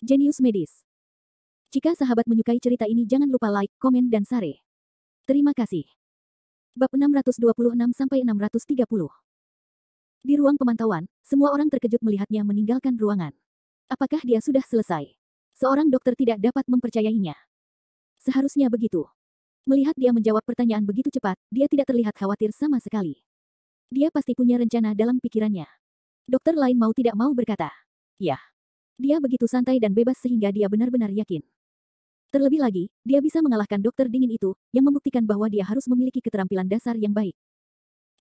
Jenius medis. Jika sahabat menyukai cerita ini jangan lupa like, komen dan share. Terima kasih. Bab 626-630. Di ruang pemantauan, semua orang terkejut melihatnya meninggalkan ruangan. Apakah dia sudah selesai? Seorang dokter tidak dapat mempercayainya. Seharusnya begitu. Melihat dia menjawab pertanyaan begitu cepat, dia tidak terlihat khawatir sama sekali. Dia pasti punya rencana dalam pikirannya. Dokter lain mau tidak mau berkata, "Ya." Dia begitu santai dan bebas sehingga dia benar-benar yakin. Terlebih lagi, dia bisa mengalahkan dokter dingin itu, yang membuktikan bahwa dia harus memiliki keterampilan dasar yang baik.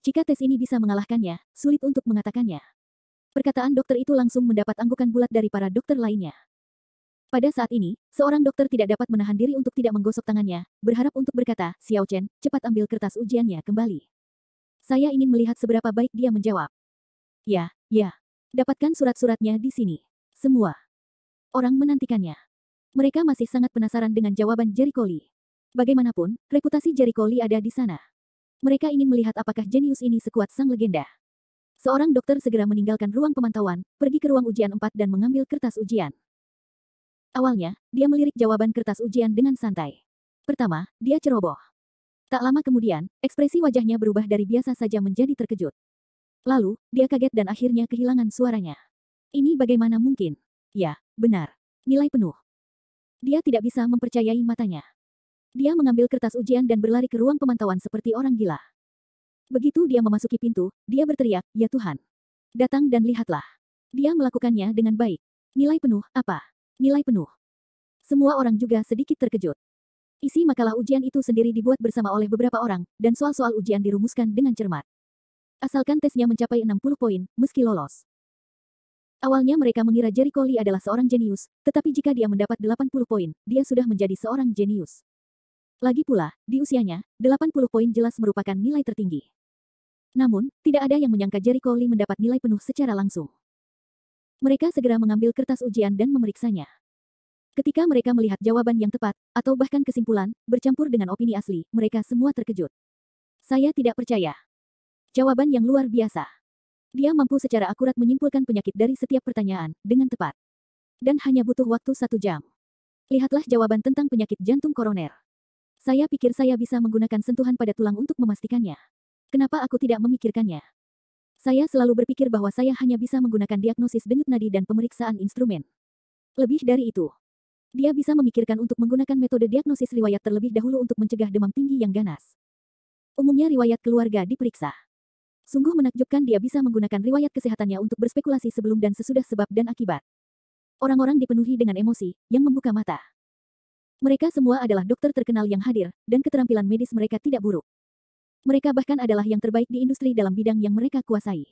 Jika tes ini bisa mengalahkannya, sulit untuk mengatakannya. Perkataan dokter itu langsung mendapat anggukan bulat dari para dokter lainnya. Pada saat ini, seorang dokter tidak dapat menahan diri untuk tidak menggosok tangannya, berharap untuk berkata, "Xiao Chen, cepat ambil kertas ujiannya kembali." Saya ingin melihat seberapa baik dia menjawab. Ya. Dapatkan surat-suratnya di sini. Semua orang menantikannya. Mereka masih sangat penasaran dengan jawaban Jericho Lee. Bagaimanapun, reputasi Jericho Lee ada di sana. Mereka ingin melihat apakah jenius ini sekuat sang legenda. Seorang dokter segera meninggalkan ruang pemantauan, pergi ke ruang ujian 4 dan mengambil kertas ujian. Awalnya, dia melirik jawaban kertas ujian dengan santai. Pertama, dia ceroboh. Tak lama kemudian, ekspresi wajahnya berubah dari biasa saja menjadi terkejut. Lalu, dia kaget dan akhirnya kehilangan suaranya. Ini bagaimana mungkin? Ya, benar. Nilai penuh. Dia tidak bisa mempercayai matanya. Dia mengambil kertas ujian dan berlari ke ruang pemantauan seperti orang gila. Begitu dia memasuki pintu, dia berteriak, "Ya Tuhan. Datang dan lihatlah." Dia melakukannya dengan baik. Nilai penuh, apa? Nilai penuh. Semua orang juga sedikit terkejut. Isi makalah ujian itu sendiri dibuat bersama oleh beberapa orang, dan soal-soal ujian dirumuskan dengan cermat. Asalkan tesnya mencapai 60 poin, meski lolos. Awalnya mereka mengira Jericho Lee adalah seorang jenius, tetapi jika dia mendapat 80 poin, dia sudah menjadi seorang jenius. Lagi pula, di usianya, 80 poin jelas merupakan nilai tertinggi. Namun, tidak ada yang menyangka Jericho Lee mendapat nilai penuh secara langsung. Mereka segera mengambil kertas ujian dan memeriksanya. Ketika mereka melihat jawaban yang tepat, atau bahkan kesimpulan, bercampur dengan opini asli, mereka semua terkejut. Saya tidak percaya. Jawaban yang luar biasa. Dia mampu secara akurat menyimpulkan penyakit dari setiap pertanyaan, dengan tepat. Dan hanya butuh waktu 1 jam. Lihatlah jawaban tentang penyakit jantung koroner. Saya pikir saya bisa menggunakan sentuhan pada tulang untuk memastikannya. Kenapa aku tidak memikirkannya? Saya selalu berpikir bahwa saya hanya bisa menggunakan diagnosis denyut nadi dan pemeriksaan instrumen. Lebih dari itu, dia bisa memikirkan untuk menggunakan metode diagnosis riwayat terlebih dahulu untuk mencegah demam tinggi yang ganas. Umumnya riwayat keluarga diperiksa. Sungguh menakjubkan dia bisa menggunakan riwayat kesehatannya untuk berspekulasi sebelum dan sesudah sebab dan akibat. Orang-orang dipenuhi dengan emosi, yang membuka mata. Mereka semua adalah dokter terkenal yang hadir, dan keterampilan medis mereka tidak buruk. Mereka bahkan adalah yang terbaik di industri dalam bidang yang mereka kuasai.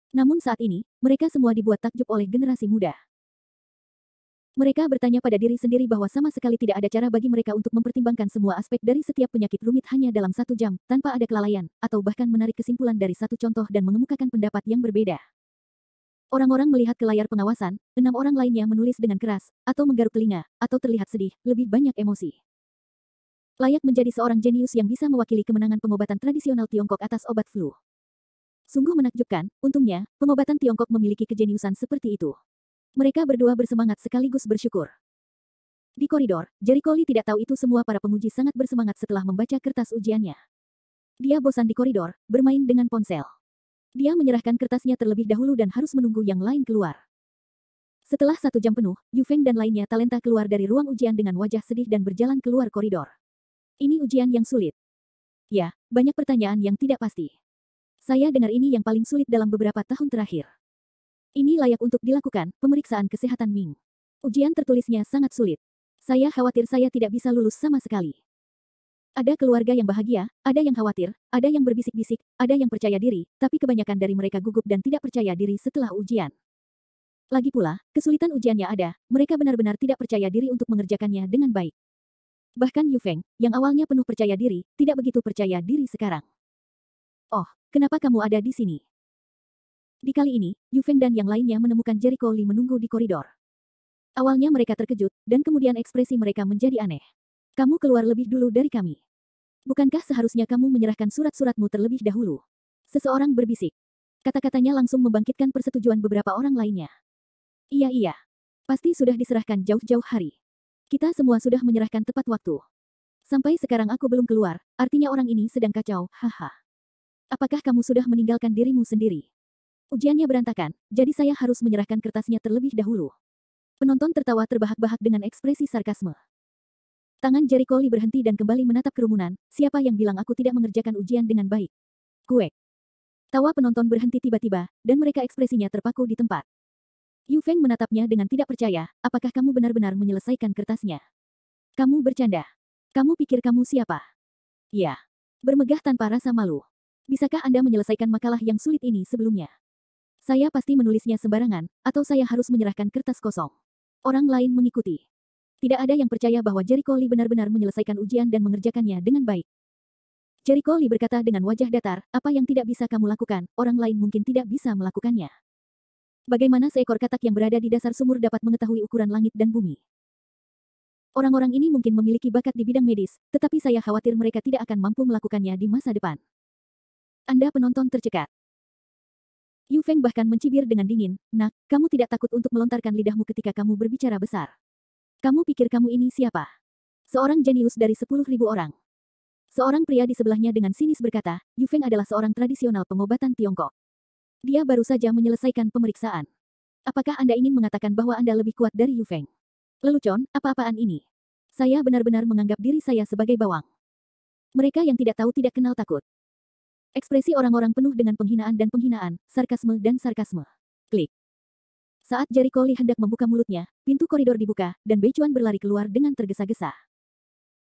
Namun saat ini, mereka semua dibuat takjub oleh generasi muda. Mereka bertanya pada diri sendiri bahwa sama sekali tidak ada cara bagi mereka untuk mempertimbangkan semua aspek dari setiap penyakit rumit hanya dalam 1 jam, tanpa ada kelalaian, atau bahkan menarik kesimpulan dari satu contoh dan mengemukakan pendapat yang berbeda. Orang-orang melihat ke layar pengawasan, 6 orang lainnya menulis dengan keras, atau menggaruk telinga, atau terlihat sedih, lebih banyak emosi. Layak menjadi seorang jenius yang bisa mewakili kemenangan pengobatan tradisional Tiongkok atas obat flu. Sungguh menakjubkan, untungnya, pengobatan Tiongkok memiliki kejeniusan seperti itu. Mereka berdua bersemangat sekaligus bersyukur. Di koridor, Jericho Lee tidak tahu itu semua para penguji sangat bersemangat setelah membaca kertas ujiannya. Dia bosan di koridor, bermain dengan ponsel. Dia menyerahkan kertasnya terlebih dahulu dan harus menunggu yang lain keluar. Setelah 1 jam penuh, Yu Feng dan lainnya talenta keluar dari ruang ujian dengan wajah sedih dan berjalan keluar koridor. Ini ujian yang sulit. Ya, banyak pertanyaan yang tidak pasti. Saya dengar ini yang paling sulit dalam beberapa tahun terakhir. Ini layak untuk dilakukan, pemeriksaan kesehatan Ming. Ujian tertulisnya sangat sulit. Saya khawatir saya tidak bisa lulus sama sekali. Ada keluarga yang bahagia, ada yang khawatir, ada yang berbisik-bisik, ada yang percaya diri, tapi kebanyakan dari mereka gugup dan tidak percaya diri setelah ujian. Lagi pula, kesulitan ujiannya ada, mereka benar-benar tidak percaya diri untuk mengerjakannya dengan baik. Bahkan Yu Feng, yang awalnya penuh percaya diri, tidak begitu percaya diri sekarang. Oh, kenapa kamu ada di sini? Di kali ini, Yu Feng dan yang lainnya menemukan Jericho Lee menunggu di koridor. Awalnya mereka terkejut, dan kemudian ekspresi mereka menjadi aneh. Kamu keluar lebih dulu dari kami. Bukankah seharusnya kamu menyerahkan surat-suratmu terlebih dahulu? Seseorang berbisik. Kata-katanya langsung membangkitkan persetujuan beberapa orang lainnya. Iya. Pasti sudah diserahkan jauh-jauh hari. Kita semua sudah menyerahkan tepat waktu. Sampai sekarang aku belum keluar, artinya orang ini sedang kacau, haha. Apakah kamu sudah meninggalkan dirimu sendiri? Ujiannya berantakan, jadi saya harus menyerahkan kertasnya terlebih dahulu. Penonton tertawa terbahak-bahak dengan ekspresi sarkasme. Tangan Jericho Lee berhenti dan kembali menatap kerumunan. Siapa yang bilang aku tidak mengerjakan ujian dengan baik? Kuek. Tawa penonton berhenti tiba-tiba, dan mereka ekspresinya terpaku di tempat. Yu Feng menatapnya dengan tidak percaya, apakah kamu benar-benar menyelesaikan kertasnya? Kamu bercanda. Kamu pikir kamu siapa? Ya. Bermegah tanpa rasa malu. Bisakah Anda menyelesaikan makalah yang sulit ini sebelumnya? Saya pasti menulisnya sembarangan, atau saya harus menyerahkan kertas kosong. Orang lain mengikuti. Tidak ada yang percaya bahwa Jericho Lee benar-benar menyelesaikan ujian dan mengerjakannya dengan baik. Jericho Lee berkata dengan wajah datar, apa yang tidak bisa kamu lakukan, orang lain mungkin tidak bisa melakukannya. Bagaimana seekor katak yang berada di dasar sumur dapat mengetahui ukuran langit dan bumi? Orang-orang ini mungkin memiliki bakat di bidang medis, tetapi saya khawatir mereka tidak akan mampu melakukannya di masa depan. Anda penonton tercekat. Yu Feng bahkan mencibir dengan dingin, nak, kamu tidak takut untuk melontarkan lidahmu ketika kamu berbicara besar. Kamu pikir kamu ini siapa? Seorang jenius dari 10.000 orang. Seorang pria di sebelahnya dengan sinis berkata, Yu Feng adalah seorang tradisional pengobatan Tiongkok. Dia baru saja menyelesaikan pemeriksaan. Apakah Anda ingin mengatakan bahwa Anda lebih kuat dari Yu Feng? Lelucon, apa-apaan ini? Saya benar-benar menganggap diri saya sebagai bawang. Mereka yang tidak tahu tidak kenal takut. Ekspresi orang-orang penuh dengan penghinaan dan penghinaan, sarkasme dan sarkasme. Klik. Saat Jericho Lee hendak membuka mulutnya, pintu koridor dibuka, dan Bei Chuan berlari keluar dengan tergesa-gesa.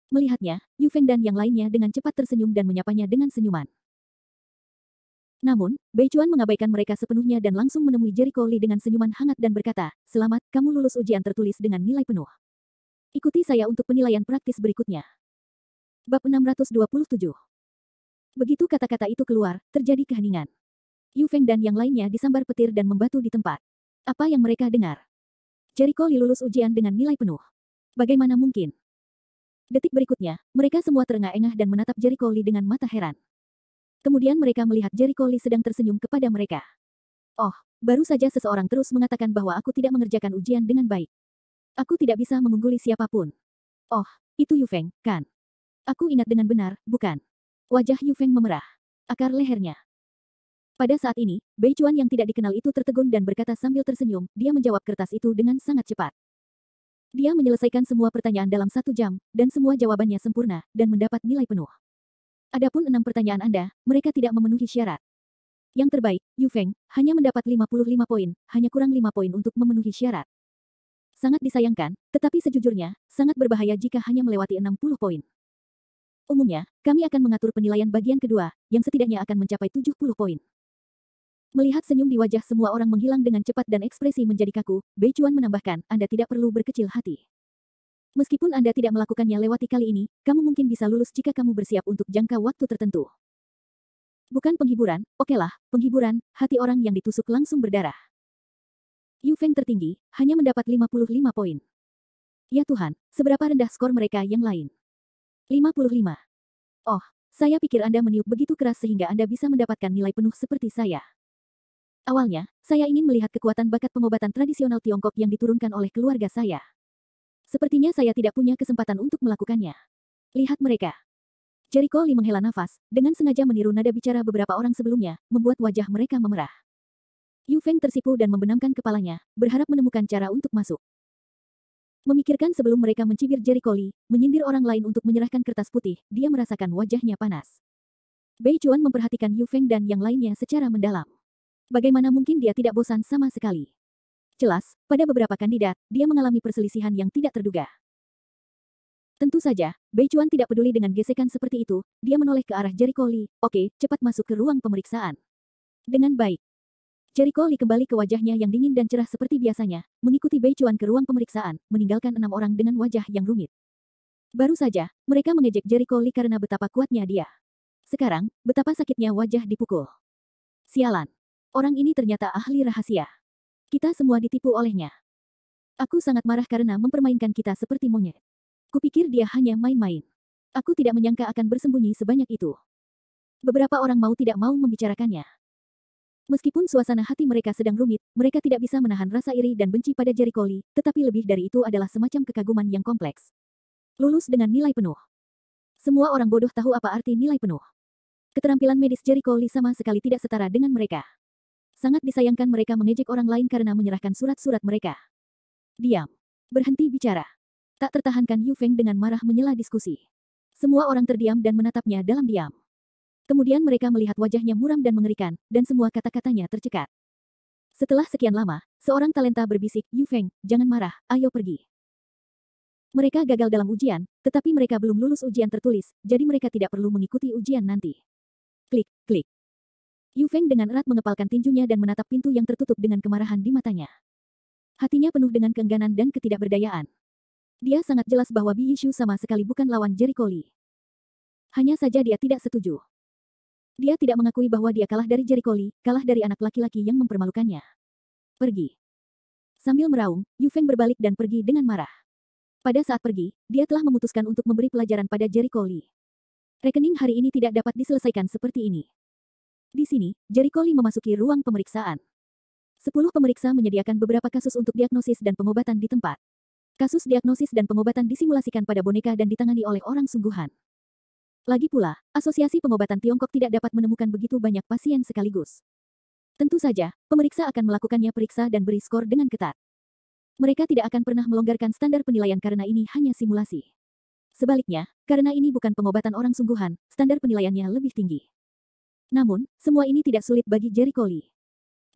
Melihatnya, Yu Feng dan yang lainnya dengan cepat tersenyum dan menyapanya dengan senyuman. Namun, Bei Chuan mengabaikan mereka sepenuhnya dan langsung menemui Jericho Lee dengan senyuman hangat dan berkata, selamat, kamu lulus ujian tertulis dengan nilai penuh. Ikuti saya untuk penilaian praktis berikutnya. Bab 627. Begitu kata-kata itu keluar, terjadi keheningan. Yu Feng dan yang lainnya disambar petir dan membatu di tempat. Apa yang mereka dengar? Jericho Lee lulus ujian dengan nilai penuh. Bagaimana mungkin? Detik berikutnya, mereka semua terengah-engah dan menatap Jericho Lee dengan mata heran. Kemudian mereka melihat Jericho Lee sedang tersenyum kepada mereka. Oh, baru saja seseorang terus mengatakan bahwa aku tidak mengerjakan ujian dengan baik. Aku tidak bisa mengungguli siapapun. Oh, itu Yu Feng, kan? Aku ingat dengan benar, bukan? Wajah Yu Feng memerah. Akar lehernya. Pada saat ini, Bei Chuan yang tidak dikenal itu tertegun dan berkata sambil tersenyum, dia menjawab kertas itu dengan sangat cepat. Dia menyelesaikan semua pertanyaan dalam 1 jam, dan semua jawabannya sempurna, dan mendapat nilai penuh. Adapun 6 pertanyaan Anda, mereka tidak memenuhi syarat. Yang terbaik, Yu Feng, hanya mendapat 55 poin, hanya kurang 5 poin untuk memenuhi syarat. Sangat disayangkan, tetapi sejujurnya, sangat berbahaya jika hanya melewati 60 poin. Umumnya, kami akan mengatur penilaian bagian kedua, yang setidaknya akan mencapai 70 poin. Melihat senyum di wajah semua orang menghilang dengan cepat dan ekspresi menjadi kaku, Bei Chuan menambahkan, Anda tidak perlu berkecil hati. Meskipun Anda tidak melakukannya lewati kali ini, kamu mungkin bisa lulus jika kamu bersiap untuk jangka waktu tertentu. Bukan penghiburan, okelah, penghiburan, hati orang yang ditusuk langsung berdarah. Yu Feng tertinggi, hanya mendapat 55 poin. Ya Tuhan, seberapa rendah skor mereka yang lain? 55. Oh, saya pikir Anda meniup begitu keras sehingga Anda bisa mendapatkan nilai penuh seperti saya. Awalnya, saya ingin melihat kekuatan bakat pengobatan tradisional Tiongkok yang diturunkan oleh keluarga saya. Sepertinya saya tidak punya kesempatan untuk melakukannya. Lihat mereka. Jericho Lee menghela nafas, dengan sengaja meniru nada bicara beberapa orang sebelumnya, membuat wajah mereka memerah. Yu Feng tersipu dan membenamkan kepalanya, berharap menemukan cara untuk masuk. Memikirkan sebelum mereka mencibir Jericho Lee, menyindir orang lain untuk menyerahkan kertas putih, dia merasakan wajahnya panas. Bei Chuan memperhatikan Yu Feng dan yang lainnya secara mendalam. Bagaimana mungkin dia tidak bosan sama sekali? Jelas, pada beberapa kandidat, dia mengalami perselisihan yang tidak terduga. Tentu saja, Bei Chuan tidak peduli dengan gesekan seperti itu, dia menoleh ke arah Jericho Lee, oke, cepat masuk ke ruang pemeriksaan. Dengan baik. Jericho Lee kembali ke wajahnya yang dingin dan cerah seperti biasanya, mengikuti Bei Chuan ke ruang pemeriksaan, meninggalkan 6 orang dengan wajah yang rumit. Baru saja, mereka mengejek Jericho Lee karena betapa kuatnya dia. Sekarang, betapa sakitnya wajah dipukul. Sialan. Orang ini ternyata ahli rahasia. Kita semua ditipu olehnya. Aku sangat marah karena mempermainkan kita seperti monyet. Kupikir dia hanya main-main. Aku tidak menyangka akan bersembunyi sebanyak itu. Beberapa orang mau tidak mau membicarakannya. Meskipun suasana hati mereka sedang rumit, mereka tidak bisa menahan rasa iri dan benci pada Jericho Lee, tetapi lebih dari itu adalah semacam kekaguman yang kompleks. Lulus dengan nilai penuh. Semua orang bodoh tahu apa arti nilai penuh. Keterampilan medis Jericho Lee sama sekali tidak setara dengan mereka. Sangat disayangkan mereka mengejek orang lain karena menyerahkan surat-surat mereka. Diam. Berhenti bicara. Tak tertahankan Yu Feng dengan marah menyela diskusi. Semua orang terdiam dan menatapnya dalam diam. Kemudian mereka melihat wajahnya muram dan mengerikan, dan semua kata-katanya tercekat. Setelah sekian lama, seorang talenta berbisik, Yu Feng, jangan marah, ayo pergi. Mereka gagal dalam ujian, tetapi mereka belum lulus ujian tertulis, jadi mereka tidak perlu mengikuti ujian nanti. Klik, klik. Yu Feng dengan erat mengepalkan tinjunya dan menatap pintu yang tertutup dengan kemarahan di matanya. Hatinya penuh dengan keengganan dan ketidakberdayaan. Dia sangat jelas bahwa Bi Yishu sama sekali bukan lawan Jericho Lee. Hanya saja dia tidak setuju. Dia tidak mengakui bahwa dia kalah dari Jericho Lee, kalah dari anak laki-laki yang mempermalukannya. Pergi. Sambil meraung, Yu Feng berbalik dan pergi dengan marah. Pada saat pergi, dia telah memutuskan untuk memberi pelajaran pada Jericho Lee. Rekening hari ini tidak dapat diselesaikan seperti ini. Di sini, Jericho Lee memasuki ruang pemeriksaan. 10 pemeriksa menyediakan beberapa kasus untuk diagnosis dan pengobatan di tempat. Kasus diagnosis dan pengobatan disimulasikan pada boneka dan ditangani oleh orang sungguhan. Lagi pula, Asosiasi Pengobatan Tiongkok tidak dapat menemukan begitu banyak pasien sekaligus. Tentu saja, pemeriksa akan melakukannya periksa dan beri skor dengan ketat. Mereka tidak akan pernah melonggarkan standar penilaian karena ini hanya simulasi. Sebaliknya, karena ini bukan pengobatan orang sungguhan, standar penilaiannya lebih tinggi. Namun, semua ini tidak sulit bagi Jericho Lee.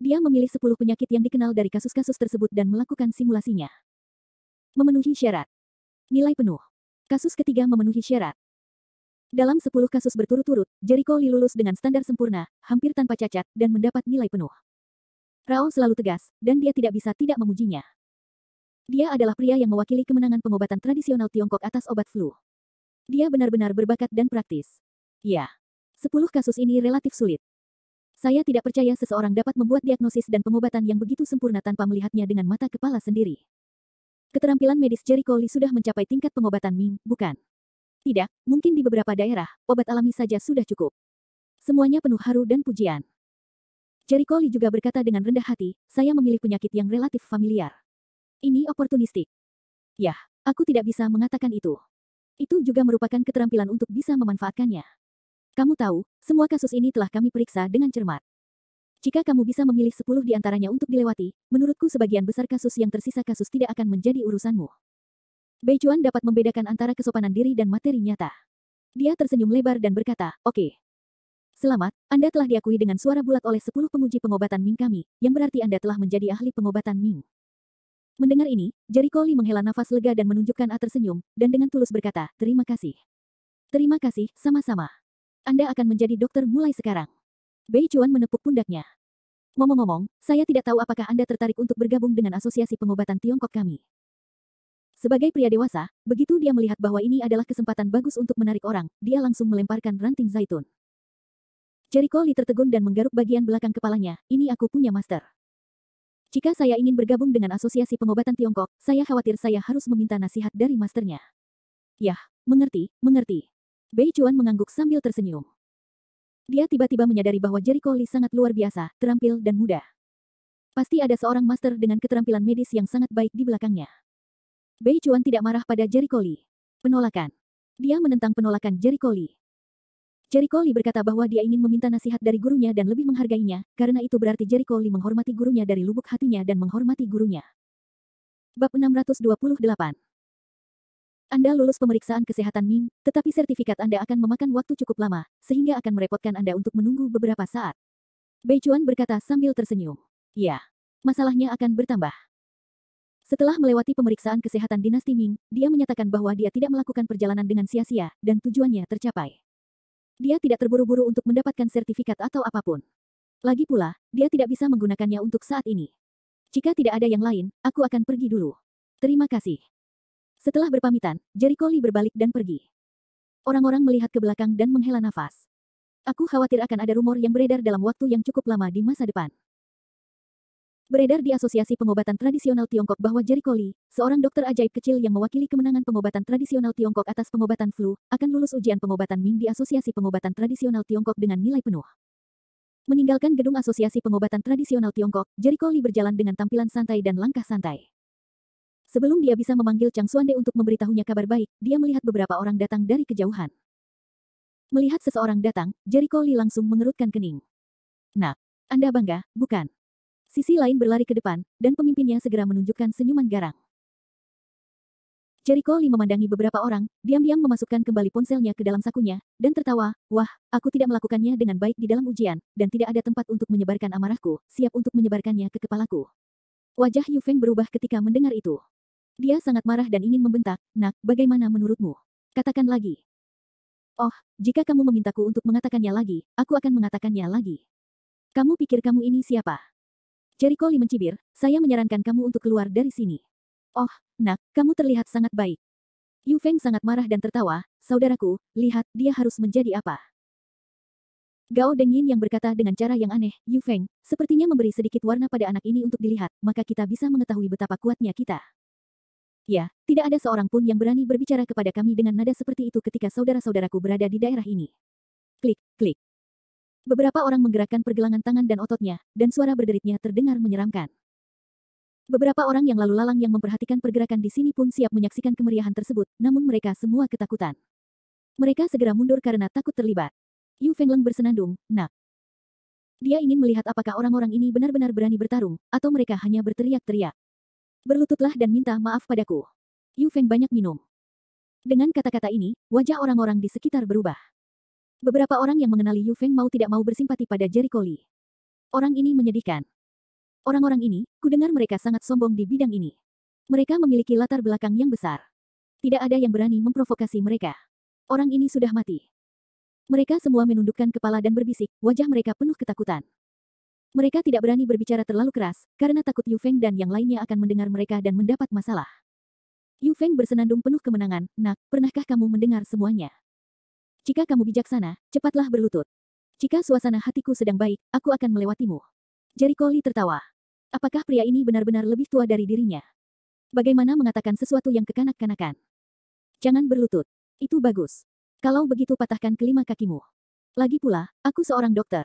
Dia memilih 10 penyakit yang dikenal dari kasus-kasus tersebut dan melakukan simulasinya. Memenuhi syarat. Nilai penuh. Kasus ketiga memenuhi syarat. Dalam 10 kasus berturut-turut, Jericho Lee lulus dengan standar sempurna, hampir tanpa cacat, dan mendapat nilai penuh. Rao selalu tegas, dan dia tidak bisa tidak memujinya. Dia adalah pria yang mewakili kemenangan pengobatan tradisional Tiongkok atas obat flu. Dia benar-benar berbakat dan praktis. Ya, 10 kasus ini relatif sulit. Saya tidak percaya seseorang dapat membuat diagnosis dan pengobatan yang begitu sempurna tanpa melihatnya dengan mata kepala sendiri. Keterampilan medis Jericho Lee sudah mencapai tingkat pengobatan Ming, bukan? Tidak, mungkin di beberapa daerah, obat alami saja sudah cukup. Semuanya penuh haru dan pujian. Jericho Lee juga berkata dengan rendah hati, saya memilih penyakit yang relatif familiar. Ini oportunistik. Yah, aku tidak bisa mengatakan itu. Itu juga merupakan keterampilan untuk bisa memanfaatkannya. Kamu tahu, semua kasus ini telah kami periksa dengan cermat. Jika kamu bisa memilih 10 di antaranya untuk dilewati, menurutku sebagian besar kasus yang tersisa kasus tidak akan menjadi urusanmu. Bei Chuan dapat membedakan antara kesopanan diri dan materi nyata. Dia tersenyum lebar dan berkata, oke. Selamat, Anda telah diakui dengan suara bulat oleh 10 penguji pengobatan Ming kami, yang berarti Anda telah menjadi ahli pengobatan Ming. Mendengar ini, Jericho Lee menghela nafas lega dan menunjukkan tersenyum, dan dengan tulus berkata, terima kasih. Terima kasih, sama-sama. Anda akan menjadi dokter mulai sekarang. Bei Chuan menepuk pundaknya. Ngomong-ngomong, saya tidak tahu apakah Anda tertarik untuk bergabung dengan Asosiasi Pengobatan Tiongkok kami. Sebagai pria dewasa, begitu dia melihat bahwa ini adalah kesempatan bagus untuk menarik orang, dia langsung melemparkan ranting zaitun. Jericho Lee tertegun dan menggaruk bagian belakang kepalanya, ini aku punya master. Jika saya ingin bergabung dengan Asosiasi Pengobatan Tiongkok, saya khawatir saya harus meminta nasihat dari masternya. Yah, mengerti, mengerti. Bei Chuan mengangguk sambil tersenyum. Dia tiba-tiba menyadari bahwa Jericho Lee sangat luar biasa, terampil dan mudah. Pasti ada seorang master dengan keterampilan medis yang sangat baik di belakangnya. Bei Chuan tidak marah pada Jericho Lee. Penolakan. Dia menentang penolakan Jericho Lee. Jericho Lee berkata bahwa dia ingin meminta nasihat dari gurunya dan lebih menghargainya, karena itu berarti Jericho Lee menghormati gurunya dari lubuk hatinya dan menghormati gurunya. Bab 628. Anda lulus pemeriksaan kesehatan Ming, tetapi sertifikat Anda akan memakan waktu cukup lama, sehingga akan merepotkan Anda untuk menunggu beberapa saat. Bei Chuan berkata sambil tersenyum. Ya, masalahnya akan bertambah. Setelah melewati pemeriksaan kesehatan dinasti Ming, dia menyatakan bahwa dia tidak melakukan perjalanan dengan sia-sia, dan tujuannya tercapai. Dia tidak terburu-buru untuk mendapatkan sertifikat atau apapun. Lagi pula, dia tidak bisa menggunakannya untuk saat ini. Jika tidak ada yang lain, aku akan pergi dulu. Terima kasih. Setelah berpamitan, Jericho Lee berbalik dan pergi. Orang-orang melihat ke belakang dan menghela nafas. Aku khawatir akan ada rumor yang beredar dalam waktu yang cukup lama di masa depan. Beredar di Asosiasi Pengobatan Tradisional Tiongkok bahwa Jericho Lee, seorang dokter ajaib kecil yang mewakili kemenangan pengobatan tradisional Tiongkok atas pengobatan flu, akan lulus ujian pengobatan Ming di Asosiasi Pengobatan Tradisional Tiongkok dengan nilai penuh. Meninggalkan gedung asosiasi pengobatan tradisional Tiongkok, Jericho Lee berjalan dengan tampilan santai dan langkah santai. Sebelum dia bisa memanggil Chang Xuande untuk memberitahunya kabar baik, dia melihat beberapa orang datang dari kejauhan. Melihat seseorang datang, Jericho Lee langsung mengerutkan kening. Nak, Anda bangga, bukan? Sisi lain berlari ke depan, dan pemimpinnya segera menunjukkan senyuman garang. Jericho Lee memandangi beberapa orang, diam-diam memasukkan kembali ponselnya ke dalam sakunya, dan tertawa, wah, aku tidak melakukannya dengan baik di dalam ujian, dan tidak ada tempat untuk menyebarkan amarahku, siap untuk menyebarkannya ke kepalaku. Wajah Yu Feng berubah ketika mendengar itu. Dia sangat marah dan ingin membentak, nak, bagaimana menurutmu? Katakan lagi. Oh, jika kamu memintaku untuk mengatakannya lagi, aku akan mengatakannya lagi. Kamu pikir kamu ini siapa? Jericho Lee mencibir, saya menyarankan kamu untuk keluar dari sini. Oh, nak, kamu terlihat sangat baik. Yu Feng sangat marah dan tertawa, saudaraku, lihat, dia harus menjadi apa. Gao Dengyin yang berkata dengan cara yang aneh, Yu Feng, sepertinya memberi sedikit warna pada anak ini untuk dilihat, maka kita bisa mengetahui betapa kuatnya kita. Ya, tidak ada seorang pun yang berani berbicara kepada kami dengan nada seperti itu ketika saudara-saudaraku berada di daerah ini. Klik, klik. Beberapa orang menggerakkan pergelangan tangan dan ototnya, dan suara berderitnya terdengar menyeramkan. Beberapa orang yang lalu lalang yang memperhatikan pergerakan di sini pun siap menyaksikan kemeriahan tersebut, namun mereka semua ketakutan. Mereka segera mundur karena takut terlibat. Yu Fengleng bersenandung, nak. Dia ingin melihat apakah orang-orang ini benar-benar berani bertarung, atau mereka hanya berteriak-teriak. Berlututlah dan minta maaf padaku. Yu Feng banyak minum. Dengan kata-kata ini, wajah orang-orang di sekitar berubah. Beberapa orang yang mengenali Yu Feng mau tidak mau bersimpati pada Jericho Lee. Orang ini menyedihkan. Orang-orang ini, kudengar mereka sangat sombong di bidang ini. Mereka memiliki latar belakang yang besar. Tidak ada yang berani memprovokasi mereka. Orang ini sudah mati. Mereka semua menundukkan kepala dan berbisik, wajah mereka penuh ketakutan. Mereka tidak berani berbicara terlalu keras, karena takut Yu Feng dan yang lainnya akan mendengar mereka dan mendapat masalah. Yu Feng bersenandung penuh kemenangan, nak, pernahkah kamu mendengar semuanya? Jika kamu bijaksana, cepatlah berlutut. Jika suasana hatiku sedang baik, aku akan melewatimu. Jericho Lee tertawa. Apakah pria ini benar-benar lebih tua dari dirinya? Bagaimana mengatakan sesuatu yang kekanak-kanakan? Jangan berlutut. Itu bagus. Kalau begitu patahkan kelima kakimu. Lagi pula, aku seorang dokter.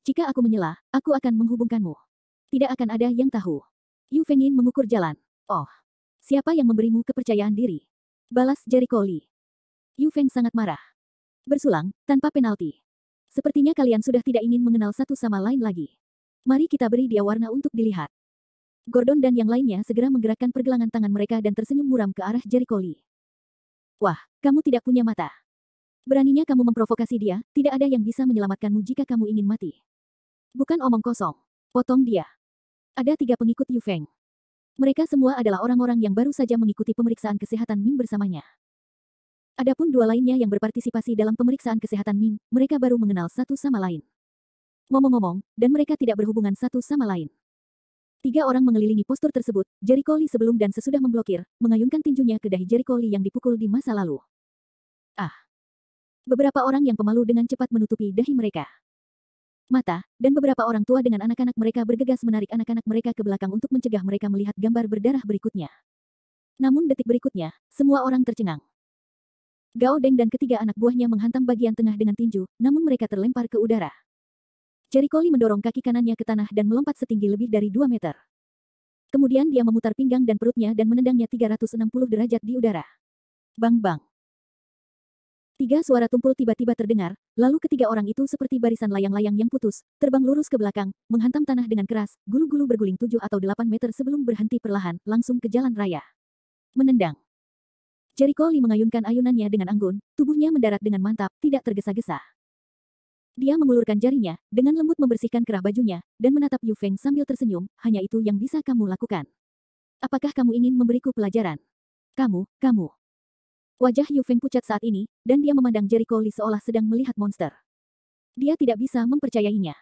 Jika aku menyela, aku akan menghubungkanmu. Tidak akan ada yang tahu. Yu Fengin mengukur jalan. Oh. Siapa yang memberimu kepercayaan diri? Balas Jericho Lee. Yu Feng sangat marah. Bersulang, tanpa penalti. Sepertinya kalian sudah tidak ingin mengenal satu sama lain lagi. Mari kita beri dia warna untuk dilihat. Gordon dan yang lainnya segera menggerakkan pergelangan tangan mereka dan tersenyum muram ke arah Jericho Lee. Wah, kamu tidak punya mata. Beraninya kamu memprovokasi dia, tidak ada yang bisa menyelamatkanmu jika kamu ingin mati. Bukan omong kosong. Potong dia. Ada 3 pengikut Yu Feng. Mereka semua adalah orang-orang yang baru saja mengikuti pemeriksaan kesehatan Ming bersamanya. Adapun 2 lainnya yang berpartisipasi dalam pemeriksaan kesehatan Ming, mereka baru mengenal satu sama lain. Ngomong-ngomong, dan mereka tidak berhubungan satu sama lain. 3 orang mengelilingi postur tersebut, Jericho Lee sebelum dan sesudah memblokir, mengayunkan tinjunya ke dahi Jericho Lee yang dipukul di masa lalu. Ah. Beberapa orang yang pemalu dengan cepat menutupi dahi mereka. Mata, dan beberapa orang tua dengan anak-anak mereka bergegas menarik anak-anak mereka ke belakang untuk mencegah mereka melihat gambar berdarah berikutnya. Namun detik berikutnya, semua orang tercengang. Gao Deng dan ketiga anak buahnya menghantam bagian tengah dengan tinju, namun mereka terlempar ke udara. Jericho Lee mendorong kaki kanannya ke tanah dan melompat setinggi lebih dari 2 meter. Kemudian dia memutar pinggang dan perutnya dan menendangnya 360 derajat di udara. Bang-bang. 3 suara tumpul tiba-tiba terdengar, lalu ketiga orang itu seperti barisan layang-layang yang putus, terbang lurus ke belakang, menghantam tanah dengan keras, gulu-gulu berguling 7 atau 8 meter sebelum berhenti perlahan, langsung ke jalan raya. Menendang. Jericho Lee mengayunkan ayunannya dengan anggun, tubuhnya mendarat dengan mantap, tidak tergesa-gesa. Dia mengulurkan jarinya, dengan lembut membersihkan kerah bajunya, dan menatap Yu Feng sambil tersenyum, hanya itu yang bisa kamu lakukan. Apakah kamu ingin memberiku pelajaran? Kamu. Wajah Yu Feng pucat saat ini, dan dia memandang Jericho Lee seolah sedang melihat monster. Dia tidak bisa mempercayainya.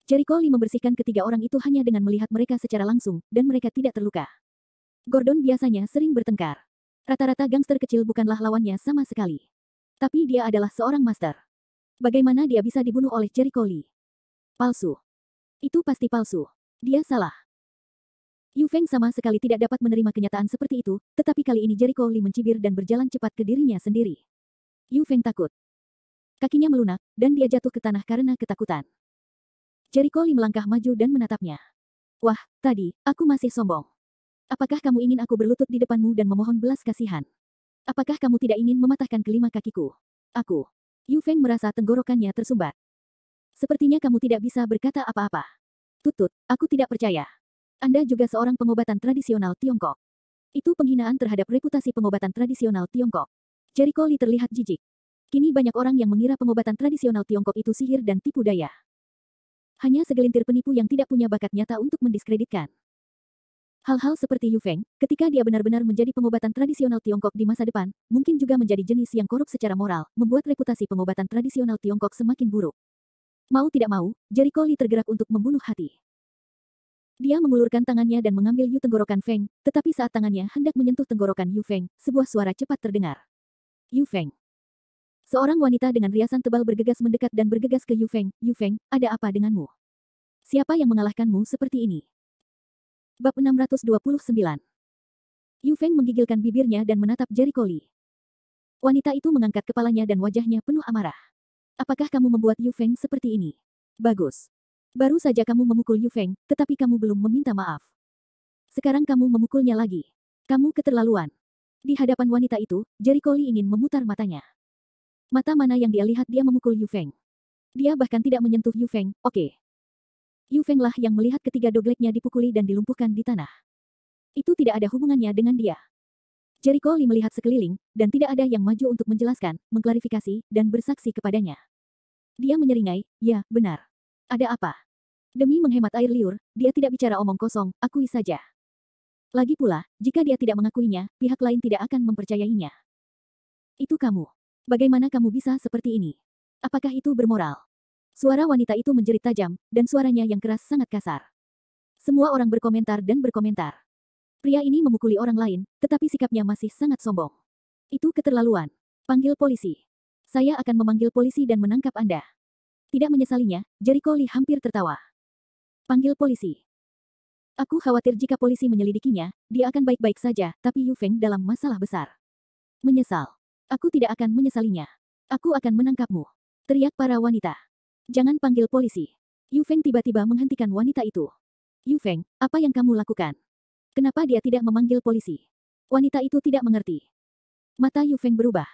Jericho Lee membersihkan ketiga orang itu hanya dengan melihat mereka secara langsung, dan mereka tidak terluka. Gordon biasanya sering bertengkar. Rata-rata gangster kecil bukanlah lawannya sama sekali. Tapi dia adalah seorang master. Bagaimana dia bisa dibunuh oleh Jericho Lee? Palsu. Itu pasti palsu. Dia salah. Yu Feng sama sekali tidak dapat menerima kenyataan seperti itu, tetapi kali ini Jericho Lee mencibir dan berjalan cepat ke dirinya sendiri. Yu Feng takut. Kakinya melunak, dan dia jatuh ke tanah karena ketakutan. Jericho Lee melangkah maju dan menatapnya. Wah, tadi, aku masih sombong. Apakah kamu ingin aku berlutut di depanmu dan memohon belas kasihan? Apakah kamu tidak ingin mematahkan kelima kakiku? Aku. Yu Feng merasa tenggorokannya tersumbat. Sepertinya kamu tidak bisa berkata apa-apa. Tutut, aku tidak percaya. Anda juga seorang pengobatan tradisional Tiongkok. Itu penghinaan terhadap reputasi pengobatan tradisional Tiongkok. Jericho Lee terlihat jijik. Kini banyak orang yang mengira pengobatan tradisional Tiongkok itu sihir dan tipu daya. Hanya segelintir penipu yang tidak punya bakat nyata untuk mendiskreditkan. Hal-hal seperti Yu Feng, ketika dia benar-benar menjadi pengobatan tradisional Tiongkok di masa depan, mungkin juga menjadi jenis yang korup secara moral, membuat reputasi pengobatan tradisional Tiongkok semakin buruk. Mau tidak mau, Jericho Lee tergerak untuk membunuh hati. Dia mengulurkan tangannya dan mengambil Yu tenggorokan Feng, tetapi saat tangannya hendak menyentuh tenggorokan Yu Feng, sebuah suara cepat terdengar. Yu Feng. Seorang wanita dengan riasan tebal bergegas mendekat dan bergegas ke Yu Feng. Yu Feng, ada apa denganmu? Siapa yang mengalahkanmu seperti ini? Bab 629. Yu Feng menggigilkan bibirnya dan menatap Jericho Lee. Wanita itu mengangkat kepalanya dan wajahnya penuh amarah. Apakah kamu membuat Yu Feng seperti ini? Bagus. Baru saja kamu memukul Yu Feng, tetapi kamu belum meminta maaf. Sekarang kamu memukulnya lagi. Kamu keterlaluan. Di hadapan wanita itu, Jericho Lee ingin memutar matanya. Mata mana yang dia lihat dia memukul Yu Feng? Dia bahkan tidak menyentuh Yu Feng, oke. Yu Feng lah yang melihat ketiga dogleknya dipukuli dan dilumpuhkan di tanah. Itu tidak ada hubungannya dengan dia. Jericho Lee melihat sekeliling, dan tidak ada yang maju untuk menjelaskan, mengklarifikasi, dan bersaksi kepadanya. Dia menyeringai, ya, benar. Ada apa? Demi menghemat air liur, dia tidak bicara omong kosong, akui saja. Lagi pula, jika dia tidak mengakuinya, pihak lain tidak akan mempercayainya. Itu kamu. Bagaimana kamu bisa seperti ini? Apakah itu bermoral? Suara wanita itu menjerit tajam, dan suaranya yang keras sangat kasar. Semua orang berkomentar dan berkomentar. Pria ini memukuli orang lain, tetapi sikapnya masih sangat sombong. Itu keterlaluan. Panggil polisi. Saya akan memanggil polisi dan menangkap Anda. Tidak menyesalinya, Jericho Lee hampir tertawa. Panggil polisi. Aku khawatir jika polisi menyelidikinya, dia akan baik-baik saja, tapi Yu Feng dalam masalah besar. Menyesal. Aku tidak akan menyesalinya. Aku akan menangkapmu. Teriak para wanita. Jangan panggil polisi. Yu Feng tiba-tiba menghentikan wanita itu. Yu Feng, apa yang kamu lakukan? Kenapa dia tidak memanggil polisi? Wanita itu tidak mengerti. Mata Yu Feng berubah.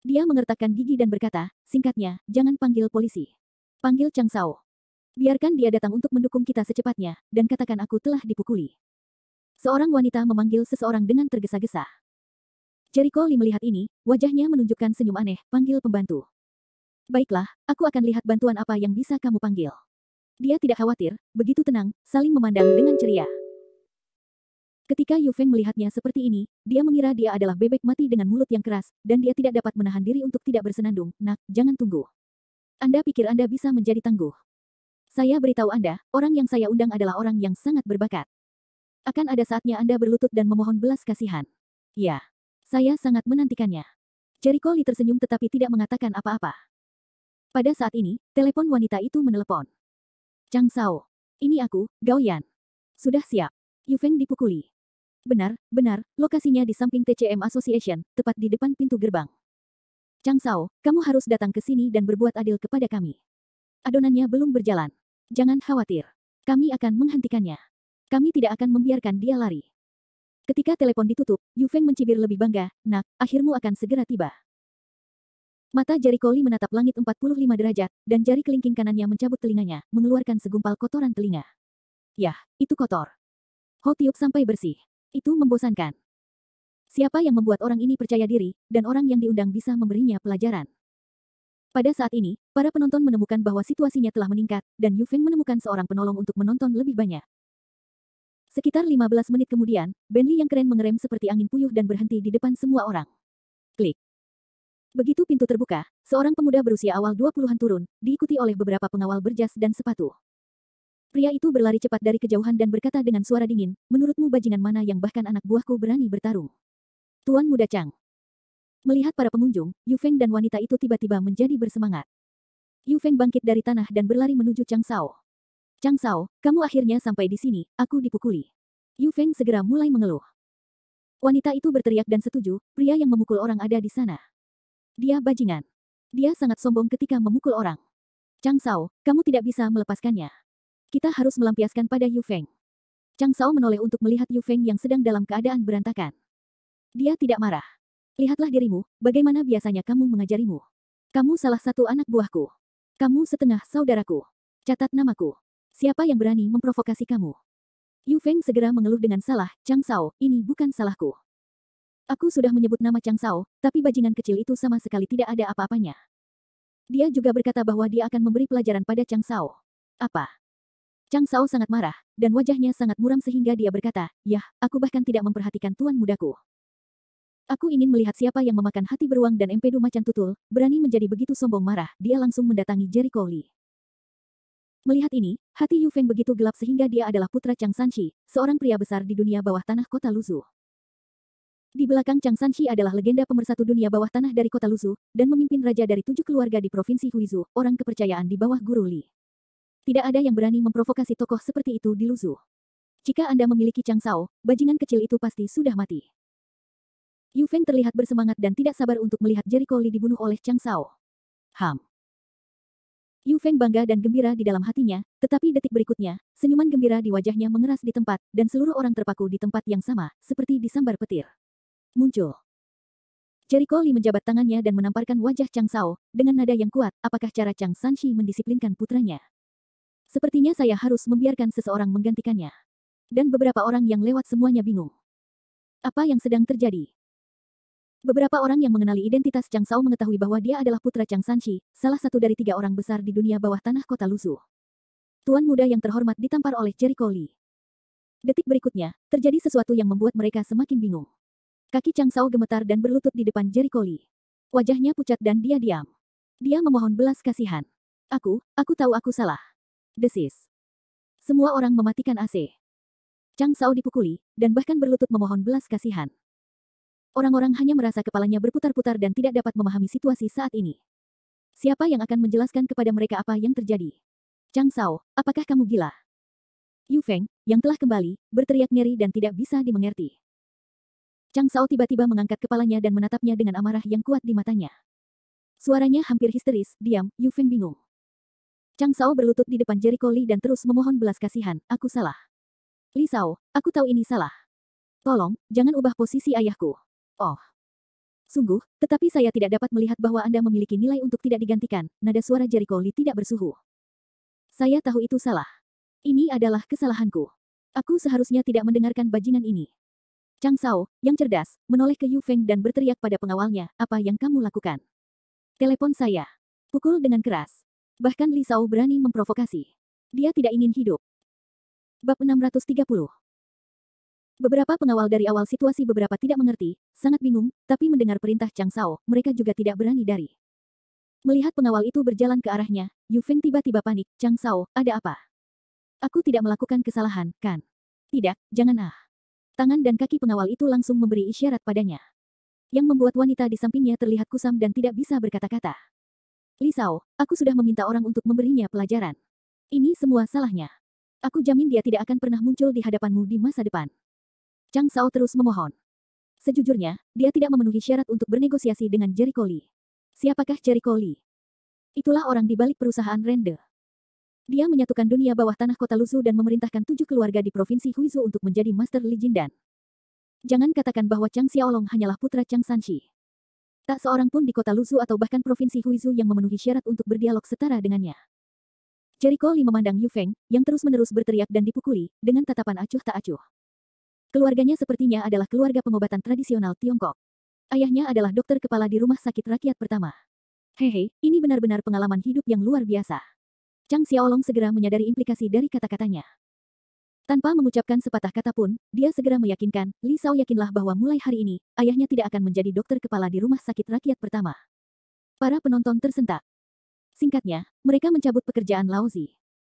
Dia mengertakkan gigi dan berkata, singkatnya, jangan panggil polisi. Panggil Chang Shao. Biarkan dia datang untuk mendukung kita secepatnya, dan katakan aku telah dipukuli. Seorang wanita memanggil seseorang dengan tergesa-gesa. Jericho Lee melihat ini, wajahnya menunjukkan senyum aneh, panggil pembantu. Baiklah, aku akan lihat bantuan apa yang bisa kamu panggil. Dia tidak khawatir, begitu tenang, saling memandang dengan ceria. Ketika Yu Feng melihatnya seperti ini, dia mengira dia adalah bebek mati dengan mulut yang keras, dan dia tidak dapat menahan diri untuk tidak bersenandung. Nak, jangan tunggu. Anda pikir Anda bisa menjadi tangguh. Saya beritahu Anda, orang yang saya undang adalah orang yang sangat berbakat. Akan ada saatnya Anda berlutut dan memohon belas kasihan. Ya, saya sangat menantikannya. Jericho Lee tersenyum tetapi tidak mengatakan apa-apa. Pada saat ini, telepon wanita itu menelepon. Chang Shao. Ini aku, Gao Yan. Sudah siap. Yu Feng dipukuli. Benar, lokasinya di samping TCM Association, tepat di depan pintu gerbang. Chang Shao, kamu harus datang ke sini dan berbuat adil kepada kami. Adonannya belum berjalan. Jangan khawatir. Kami akan menghentikannya. Kami tidak akan membiarkan dia lari. Ketika telepon ditutup, Yu Feng mencibir lebih bangga, nak, akhirmu akan segera tiba. Mata Jericho Lee menatap langit 45 derajat, dan jari kelingking kanannya mencabut telinganya, mengeluarkan segumpal kotoran telinga. Yah, itu kotor. Ho tiup sampai bersih. Itu membosankan. Siapa yang membuat orang ini percaya diri, dan orang yang diundang bisa memberinya pelajaran? Pada saat ini, para penonton menemukan bahwa situasinya telah meningkat, dan Yu Feng menemukan seorang penolong untuk menonton lebih banyak. Sekitar 15 menit kemudian, Bentley yang keren mengerem seperti angin puyuh dan berhenti di depan semua orang. Klik. Begitu pintu terbuka, seorang pemuda berusia awal 20-an turun, diikuti oleh beberapa pengawal berjas dan sepatu. Pria itu berlari cepat dari kejauhan dan berkata dengan suara dingin, menurutmu bajingan mana yang bahkan anak buahku berani bertarung? Tuan Muda Chang. Melihat para pengunjung, Yu Feng dan wanita itu tiba-tiba menjadi bersemangat. Yu Feng bangkit dari tanah dan berlari menuju Chang Shao. Chang Shao, kamu akhirnya sampai di sini, aku dipukuli. Yu Feng segera mulai mengeluh. Wanita itu berteriak dan setuju, pria yang memukul orang ada di sana. Dia bajingan. Dia sangat sombong ketika memukul orang. Chang Shao, kamu tidak bisa melepaskannya. Kita harus melampiaskan pada Yu Feng. Chang Sao menoleh untuk melihat Yu Feng yang sedang dalam keadaan berantakan. Dia tidak marah. Lihatlah dirimu, bagaimana biasanya kamu mengajarimu. Kamu salah satu anak buahku. Kamu setengah saudaraku. Catat namaku. Siapa yang berani memprovokasi kamu? Yu Feng segera mengeluh dengan salah, Chang Sao, ini bukan salahku. Aku sudah menyebut nama Chang Sao, tapi bajingan kecil itu sama sekali tidak ada apa-apanya. Dia juga berkata bahwa dia akan memberi pelajaran pada Chang Sao. Apa? Chang Sao sangat marah, dan wajahnya sangat muram sehingga dia berkata, yah, aku bahkan tidak memperhatikan tuan mudaku. Aku ingin melihat siapa yang memakan hati beruang dan empedu macan tutul, berani menjadi begitu sombong marah, dia langsung mendatangi Jericho Lee. Melihat ini, hati Yu Feng begitu gelap sehingga dia adalah putra Chang Sanshi, seorang pria besar di dunia bawah tanah kota Luzu. Di belakang Chang Sanshi adalah legenda pemersatu dunia bawah tanah dari kota Luzu, dan memimpin raja dari 7 keluarga di provinsi Huizu, orang kepercayaan di bawah Guru Li. Tidak ada yang berani memprovokasi tokoh seperti itu di Luzu. Jika Anda memiliki Chang Sao, bajingan kecil itu pasti sudah mati. Yu Feng terlihat bersemangat dan tidak sabar untuk melihat Jericho Lee dibunuh oleh Chang Sao. Yu Feng bangga dan gembira di dalam hatinya, tetapi detik berikutnya, senyuman gembira di wajahnya mengeras di tempat, dan seluruh orang terpaku di tempat yang sama, seperti disambar petir. Muncul. Jericho Lee menjabat tangannya dan menamparkan wajah Chang Sao, dengan nada yang kuat, apakah cara Chang Sanshi mendisiplinkan putranya? Sepertinya saya harus membiarkan seseorang menggantikannya. Dan beberapa orang yang lewat semuanya bingung. Apa yang sedang terjadi? Beberapa orang yang mengenali identitas Chang Sao mengetahui bahwa dia adalah putra Chang Sanshi, salah satu dari 3 orang besar di dunia bawah tanah kota Luzu. Tuan muda yang terhormat ditampar oleh Jericho Lee. Detik berikutnya, terjadi sesuatu yang membuat mereka semakin bingung. Kaki Chang Sao gemetar dan berlutut di depan Jericho Lee. Wajahnya pucat dan dia diam. Dia memohon belas kasihan. Aku tahu aku salah. Desis. Semua orang mematikan AC. Chang Sao dipukuli, dan bahkan berlutut memohon belas kasihan. Orang-orang hanya merasa kepalanya berputar-putar dan tidak dapat memahami situasi saat ini. Siapa yang akan menjelaskan kepada mereka apa yang terjadi? Chang Sao, apakah kamu gila? Yu Feng, yang telah kembali, berteriak nyeri dan tidak bisa dimengerti. Chang Sao tiba-tiba mengangkat kepalanya dan menatapnya dengan amarah yang kuat di matanya. Suaranya hampir histeris, diam, Yu Feng bingung. Chang Sao berlutut di depan Jericho Lee dan terus memohon belas kasihan, aku salah. Li Sao, aku tahu ini salah. Tolong, jangan ubah posisi ayahku. Oh. Sungguh, tetapi saya tidak dapat melihat bahwa Anda memiliki nilai untuk tidak digantikan, nada suara Jericho Lee tidak bersuhu. Saya tahu itu salah. Ini adalah kesalahanku. Aku seharusnya tidak mendengarkan bajingan ini. Chang Sao, yang cerdas, menoleh ke Yu Feng dan berteriak pada pengawalnya, apa yang kamu lakukan? Telepon saya. Pukul dengan keras. Bahkan Li Sao berani memprovokasi. Dia tidak ingin hidup. Bab 630. Beberapa pengawal dari awal situasi beberapa tidak mengerti, sangat bingung, tapi mendengar perintah Chang Sao, mereka juga tidak berani dari. Melihat pengawal itu berjalan ke arahnya, Yu Feng tiba-tiba panik, Chang Sao, ada apa? Aku tidak melakukan kesalahan, kan? Tidak, jangan. Tangan dan kaki pengawal itu langsung memberi isyarat padanya. Yang membuat wanita di sampingnya terlihat kusam dan tidak bisa berkata-kata. Li Sao, aku sudah meminta orang untuk memberinya pelajaran. Ini semua salahnya. Aku jamin dia tidak akan pernah muncul di hadapanmu di masa depan. Chang Sao terus memohon. Sejujurnya, dia tidak memenuhi syarat untuk bernegosiasi dengan Jericho Lee. Siapakah Jericho Lee? Itulah orang di balik perusahaan Rende. Dia menyatukan dunia bawah tanah kota Luzu dan memerintahkan 7 keluarga di provinsi Huizu untuk menjadi Master Li Jindan. Jangan katakan bahwa Chang Xiaolong hanyalah putra Chang Sanshi. Tak seorang pun di kota Luzu atau bahkan provinsi Huizu yang memenuhi syarat untuk berdialog setara dengannya. Jericho Lee memandang Yu Feng, yang terus-menerus berteriak dan dipukuli, dengan tatapan acuh tak acuh. Keluarganya sepertinya adalah keluarga pengobatan tradisional Tiongkok. Ayahnya adalah dokter kepala di rumah sakit rakyat pertama. Hehe, ini benar-benar pengalaman hidup yang luar biasa. Chang Xiaolong segera menyadari implikasi dari kata-katanya. Tanpa mengucapkan sepatah kata pun, dia segera meyakinkan, Li Sao yakinlah bahwa mulai hari ini, ayahnya tidak akan menjadi dokter kepala di rumah sakit rakyat pertama. Para penonton tersentak. Singkatnya, mereka mencabut pekerjaan Lao Zi.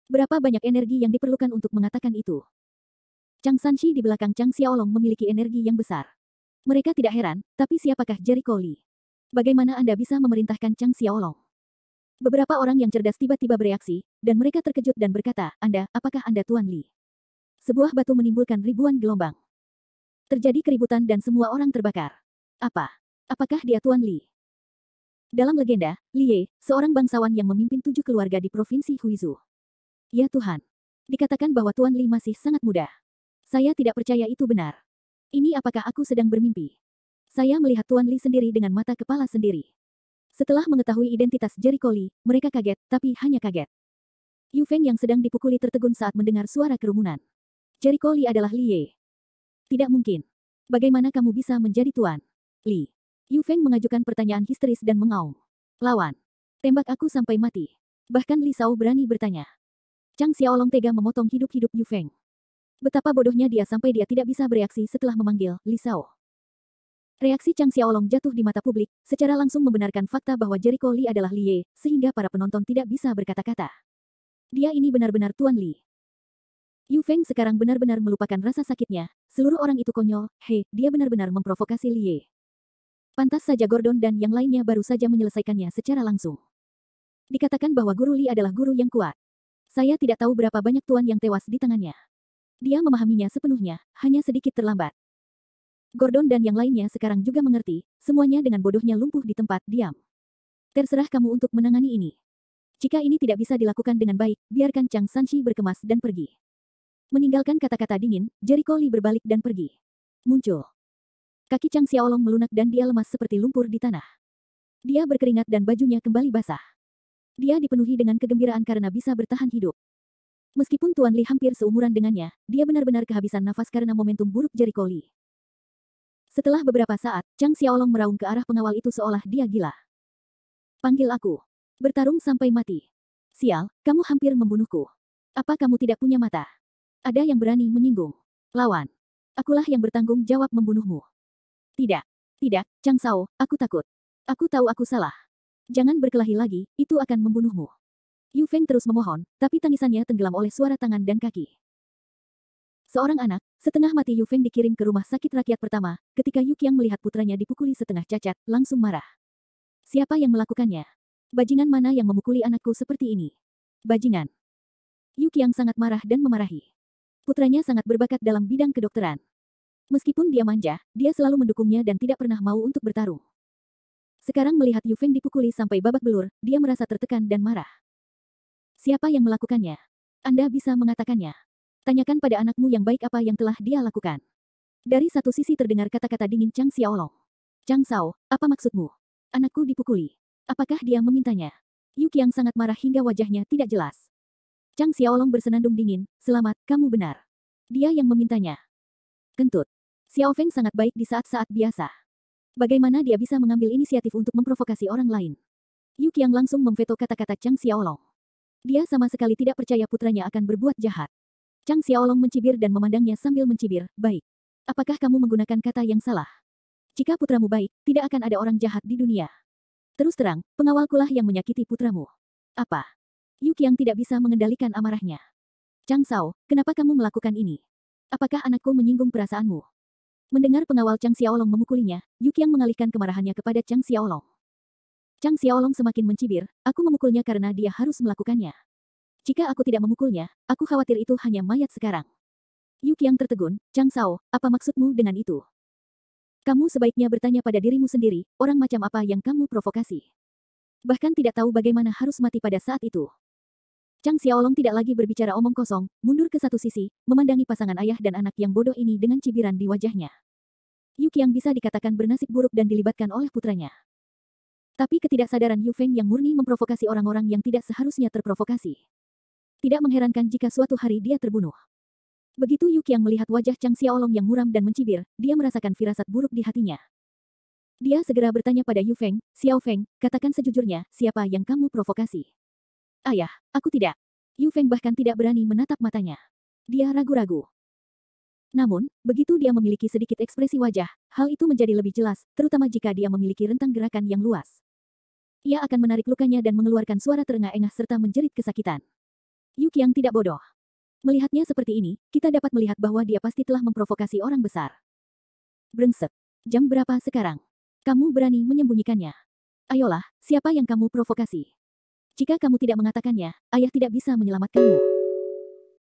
Berapa banyak energi yang diperlukan untuk mengatakan itu? Chang Sanshi di belakang Chang Xiaolong memiliki energi yang besar. Mereka tidak heran, tapi siapakah Jericho Lee? Bagaimana Anda bisa memerintahkan Chang Xiaolong? Beberapa orang yang cerdas tiba-tiba bereaksi, dan mereka terkejut dan berkata, apakah Anda Tuan Lee? Sebuah batu menimbulkan ribuan gelombang. Terjadi keributan dan semua orang terbakar. Apakah dia Tuan Lee? Dalam legenda, Lie, seorang bangsawan yang memimpin 7 keluarga di provinsi Huizu. Ya Tuhan. Dikatakan bahwa Tuan Li masih sangat muda. Saya tidak percaya itu benar. Ini apakah aku sedang bermimpi? Saya melihat Tuan Li sendiri dengan mata kepala sendiri. Setelah mengetahui identitas Jericho Li, mereka kaget, tapi hanya kaget. Yu Feng yang sedang dipukuli tertegun saat mendengar suara kerumunan. Jericho Li adalah Li Ye. Tidak mungkin. Bagaimana kamu bisa menjadi Tuan Li? Yu Feng mengajukan pertanyaan histeris dan mengaum. Lawan. Tembak aku sampai mati. Bahkan Li Sao berani bertanya. Chang Xiaolong tega memotong hidup-hidup Yu Feng. Betapa bodohnya dia sampai dia tidak bisa bereaksi setelah memanggil Li Sao. Reaksi Chang Xiaolong jatuh di mata publik, secara langsung membenarkan fakta bahwa Jericho Li adalah Li Ye, sehingga para penonton tidak bisa berkata-kata. Dia ini benar-benar Tuan Li. Yu Feng sekarang benar-benar melupakan rasa sakitnya, seluruh orang itu konyol, dia benar-benar memprovokasi Li Ye. Pantas saja Gordon dan yang lainnya baru saja menyelesaikannya secara langsung. Dikatakan bahwa Guru Li adalah guru yang kuat. Saya tidak tahu berapa banyak tuan yang tewas di tangannya. Dia memahaminya sepenuhnya, hanya sedikit terlambat. Gordon dan yang lainnya sekarang juga mengerti, semuanya dengan bodohnya lumpuh di tempat diam. Terserah kamu untuk menangani ini. Jika ini tidak bisa dilakukan dengan baik, biarkan Chang Sanshi berkemas dan pergi. Meninggalkan kata-kata dingin, Jericho Li berbalik dan pergi. Muncul. Kaki Chang Xiaolong melunak dan dia lemas seperti lumpur di tanah. Dia berkeringat dan bajunya kembali basah. Dia dipenuhi dengan kegembiraan karena bisa bertahan hidup. Meskipun Tuan Li hampir seumuran dengannya, dia benar-benar kehabisan nafas karena momentum buruk Jericho Li. Setelah beberapa saat, Chang Xiaolong meraung ke arah pengawal itu seolah dia gila. Panggil aku. Bertarung sampai mati. Sial, kamu hampir membunuhku. Apa kamu tidak punya mata? Ada yang berani menyinggung. Lawan. Akulah yang bertanggung jawab membunuhmu. Tidak. Tidak, Chang Sao, aku takut. Aku tahu aku salah. Jangan berkelahi lagi, itu akan membunuhmu. Yu Feng terus memohon, tapi tangisannya tenggelam oleh suara tangan dan kaki. Seorang anak, setengah mati Yu Feng dikirim ke rumah sakit rakyat pertama, ketika Yu Qiang melihat putranya dipukuli setengah cacat, langsung marah. Siapa yang melakukannya? Bajingan mana yang memukuli anakku seperti ini? Bajingan. Yu Qiang sangat marah dan memarahi. Putranya sangat berbakat dalam bidang kedokteran. Meskipun dia manja, dia selalu mendukungnya dan tidak pernah mau untuk bertarung. Sekarang melihat Yu Feng dipukuli sampai babak belur, dia merasa tertekan dan marah. Siapa yang melakukannya? Anda bisa mengatakannya. Tanyakan pada anakmu yang baik apa yang telah dia lakukan. Dari satu sisi terdengar kata-kata dingin Chang Xiaolong. Chang Sao, apa maksudmu? Anakku dipukuli. Apakah dia memintanya? Yu Qiang sangat marah hingga wajahnya tidak jelas. Chang Xiaolong bersenandung dingin, selamat, kamu benar. Dia yang memintanya. Kentut. Xiao Feng sangat baik di saat-saat biasa. Bagaimana dia bisa mengambil inisiatif untuk memprovokasi orang lain? Yu Qiang langsung memveto kata-kata Chang Xiaolong. Dia sama sekali tidak percaya putranya akan berbuat jahat. Chang Xiaolong mencibir dan memandangnya sambil mencibir, baik. Apakah kamu menggunakan kata yang salah? Jika putramu baik, tidak akan ada orang jahat di dunia. Terus terang, pengawalkulah yang menyakiti putramu. Apa? Yu Qiang tidak bisa mengendalikan amarahnya. Chang Sao, kenapa kamu melakukan ini? Apakah anakku menyinggung perasaanmu? Mendengar pengawal Chang Xiaolong memukulinya, Yu Qiang mengalihkan kemarahannya kepada Chang Xiaolong. Chang Xiaolong semakin mencibir, aku memukulnya karena dia harus melakukannya. Jika aku tidak memukulnya, aku khawatir itu hanya mayat sekarang. Yu Qiang tertegun, Chang Sao, apa maksudmu dengan itu? Kamu sebaiknya bertanya pada dirimu sendiri, orang macam apa yang kamu provokasi. Bahkan tidak tahu bagaimana harus mati pada saat itu. Chang Xiaolong tidak lagi berbicara omong kosong, mundur ke satu sisi, memandangi pasangan ayah dan anak yang bodoh ini dengan cibiran di wajahnya. Yu Qiang bisa dikatakan bernasib buruk dan dilibatkan oleh putranya. Tapi ketidaksadaran Yu Feng yang murni memprovokasi orang-orang yang tidak seharusnya terprovokasi. Tidak mengherankan jika suatu hari dia terbunuh. Begitu Yu Qiang melihat wajah Chang Xiaolong yang muram dan mencibir, dia merasakan firasat buruk di hatinya. Dia segera bertanya pada Yu Feng, Xiao Feng, katakan sejujurnya, siapa yang kamu provokasi? Ayah, aku tidak. Yu Feng bahkan tidak berani menatap matanya. Dia ragu-ragu. Namun, begitu dia memiliki sedikit ekspresi wajah, hal itu menjadi lebih jelas, terutama jika dia memiliki rentang gerakan yang luas. Ia akan menarik lukanya dan mengeluarkan suara terengah-engah serta menjerit kesakitan. Yu Qiang tidak bodoh. Melihatnya seperti ini, kita dapat melihat bahwa dia pasti telah memprovokasi orang besar. Brengsek. Jam berapa sekarang? Kamu berani menyembunyikannya. Ayolah, siapa yang kamu provokasi? Jika kamu tidak mengatakannya, ayah tidak bisa menyelamatkanmu.